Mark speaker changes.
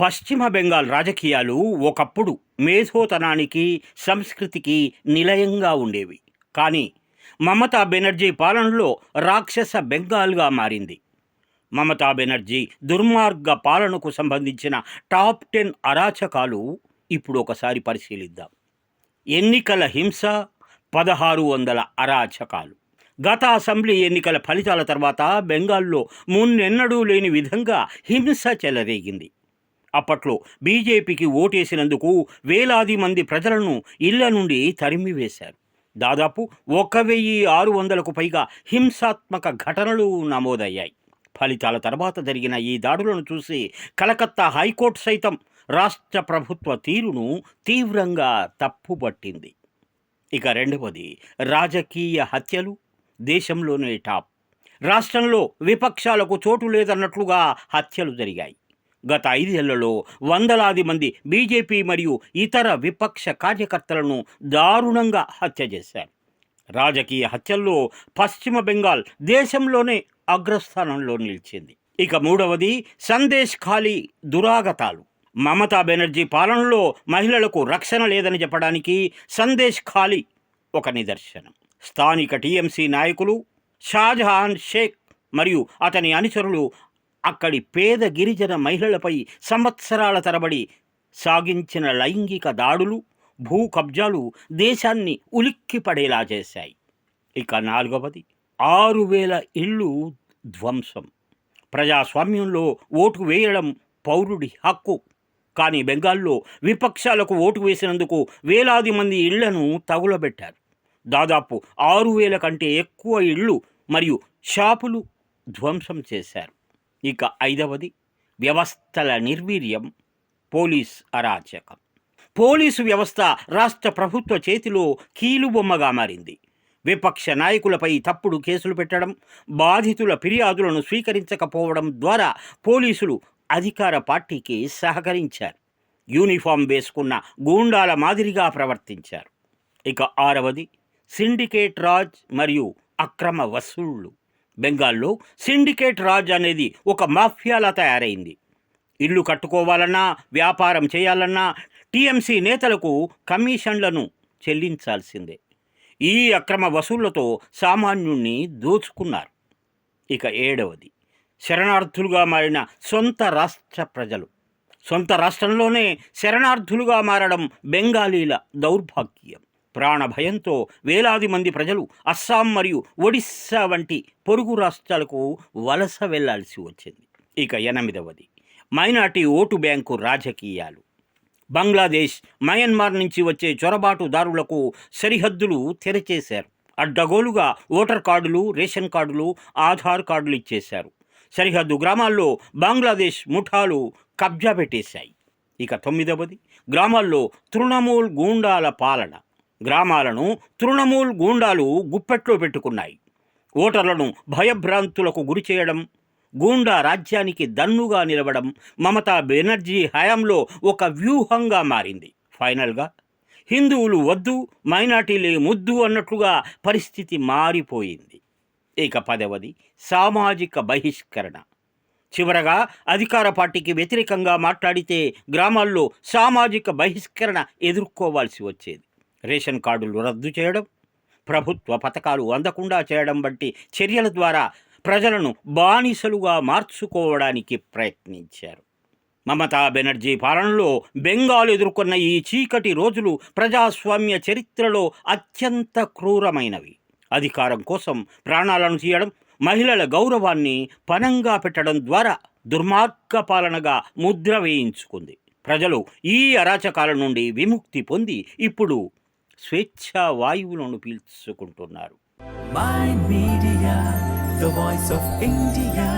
Speaker 1: పశ్చిమ బెంగాల్ రాజకీయాలు ఒకప్పుడు మేధోతనానికి, సంస్కృతికి నిలయంగా ఉండేవి. కానీ మమతా బెనర్జీ పాలనలో రాక్షస బెంగాల్గా మారింది. మమతా బెనర్జీ దుర్మార్గ పాలనకు సంబంధించిన టాప్ 10 అరాచకాలు ఇప్పుడు ఒకసారి పరిశీలిద్దాం. ఎన్నికల హింస, 1600 అరాచకాలు. గత అసెంబ్లీ ఎన్నికల ఫలితాల తర్వాత బెంగాల్లో మున్నెన్నడూ లేని విధంగా హింస చెలరేగింది. అప్పట్లో బీజేపీకి ఓటేసినందుకు వేలాది మంది ప్రజలను ఇళ్ల నుండి తరిమివేశారు. దాదాపు 1600కు పైగా హింసాత్మక ఘటనలు నమోదయ్యాయి. ఫలితాల తర్వాత జరిగిన ఈ దాడులను చూసి కలకత్తా హైకోర్టు సైతం రాష్ట్ర ప్రభుత్వ తీరును తీవ్రంగా తప్పుపట్టింది. ఇక రెండవది, రాజకీయ హత్యలు దేశంలోనే టాప్. రాష్ట్రంలో విపక్షాలకు చోటు లేదన్నట్లుగా హత్యలు జరిగాయి. గత 5 ఏళ్లలో వందలాది మంది బీజేపీ మరియు ఇతర విపక్ష కార్యకర్తలను దారుణంగా హత్య చేశారు. రాజకీయ హత్యల్లో పశ్చిమ బెంగాల్ దేశంలోనే అగ్రస్థానంలో నిలిచింది. ఇక మూడవది, సందేశ్ ఖాళీ దురాగతాలు. మమతా బెనర్జీ పాలనలో మహిళలకు రక్షణ లేదని చెప్పడానికి సందేశ్ ఖాళీ ఒక నిదర్శనం. స్థానిక టీఎంసీ నాయకులు షాజహాన్ షేక్ మరియు అతని అనుచరులు అక్కడి పేద గిరిజన మహిళలపై సంవత్సరాల తరబడి సాగించిన లైంగిక దాడులు, భూ కబ్జాలు దేశాన్ని ఉలిక్కిపడేలా చేశాయి. ఇక నాలుగవది, 6000 ఇళ్ళు ధ్వంసం. ప్రజాస్వామ్యంలో ఓటు వేయడం పౌరుడి హక్కు. కానీ బెంగాల్లో విపక్షాలకు ఓటు వేసినందుకు వేలాది మంది ఇళ్లను తగులబెట్టారు. దాదాపు 6000 కంటే ఎక్కువ ఇళ్ళు మరియు షాపులు ధ్వంసం చేశారు. ఇక ఐదవది, వ్యవస్థల నిర్వీర్యం, పోలీస్ అరాచకం. పోలీసు వ్యవస్థ రాష్ట్ర ప్రభుత్వ చేతిలో కీలుబొమ్మగా మారింది. విపక్ష నాయకులపై తప్పుడు కేసులు పెట్టడం, బాధితుల ఫిర్యాదులను స్వీకరించకపోవడం ద్వారా పోలీసులు అధికార పార్టీకి సహకరించారు. యూనిఫామ్ వేసుకున్న గూండాల మాదిరిగా ప్రవర్తించారు. ఇక ఆరవది, సిండికేట్ రాజ్ మరియు అక్రమ వసూళ్లు. బెంగాల్లో సిండికేట్ రాజ్ అనేది ఒక మాఫియాలా తయారైంది. ఇల్లు కట్టుకోవాలన్నా, వ్యాపారం చేయాలన్నా టీఎంసీ నేతలకు కమిషన్లను చెల్లించాల్సిందే. ఈ అక్రమ వసూళ్లతో సామాన్యుణ్ణి దోచుకున్నారు. ఇక ఏడవది, శరణార్థులుగా మారిన సొంత రాష్ట్ర ప్రజలు. సొంత రాష్ట్రంలోనే శరణార్థులుగా మారడం బెంగాలీల దౌర్భాగ్యం. ప్రాణ భయంతో వేలాది మంది ప్రజలు అస్సాం మరియు ఒడిస్సా వంటి పొరుగు రాష్ట్రాలకు వలస వెళ్లాల్సి వచ్చింది. ఇక ఎనిమిదవది, మైనార్టీ ఓటు బ్యాంకు రాజకీయాలు. బంగ్లాదేశ్, మయన్మార్ నుంచి వచ్చే చొరబాటుదారులకు సరిహద్దులు తెరచేశారు. అడ్డగోలుగా ఓటర్ కార్డులు, రేషన్ కార్డులు, ఆధార్ కార్డులు ఇచ్చేశారు. సరిహద్దు గ్రామాల్లో బంగ్లాదేశ్ ముఠాలు కబ్జా పెట్టేశాయి. ఇక తొమ్మిదవది, గ్రామాల్లో తృణమూల్ గూండాల పాలన. గ్రామాలను తృణమూల్ గూండాలు గుప్పెట్లో పెట్టుకున్నాయి. ఓటర్లను భయభ్రాంతులకు గురి చేయడం, గూండా రాజ్యానికి దన్నుగా నిలవడం మమతా బెనర్జీ హయాంలో ఒక వ్యూహంగా మారింది. ఫైనల్గా హిందువులు వద్దు, మైనార్టీలే ముద్దు అన్నట్లుగా పరిస్థితి మారిపోయింది. ఇక 10వది, సామాజిక బహిష్కరణ. చివరగా అధికార పార్టీకి వ్యతిరేకంగా మాట్లాడితే గ్రామాల్లో సామాజిక బహిష్కరణ ఎదుర్కోవాల్సి వచ్చేది. రేషన్ కార్డులు రద్దు చేయడం, ప్రభుత్వ పథకాలు అందకుండా చేయడం వంటి చర్యల ద్వారా ప్రజలను బానిసలుగా మార్చుకోవడానికి ప్రయత్నించారు. మమతా బెనర్జీ పాలనలో బెంగాల్ ఎదుర్కొన్న ఈ చీకటి రోజులు ప్రజాస్వామ్య చరిత్రలో అత్యంత క్రూరమైనవి. అధికారం కోసం ప్రాణాలను తీయడం, మహిళల గౌరవాన్ని పణంగా పెట్టడం ద్వారా దుర్మార్గ పాలనగా ముద్ర వేయించుకుంది. ప్రజలు ఈ అరాచకాల నుండి విముక్తి పొంది ఇప్పుడు స్వేచ్ఛా వాయువులను పీల్చుకుంటున్నారు.
Speaker 2: Mind Media, the voice of India.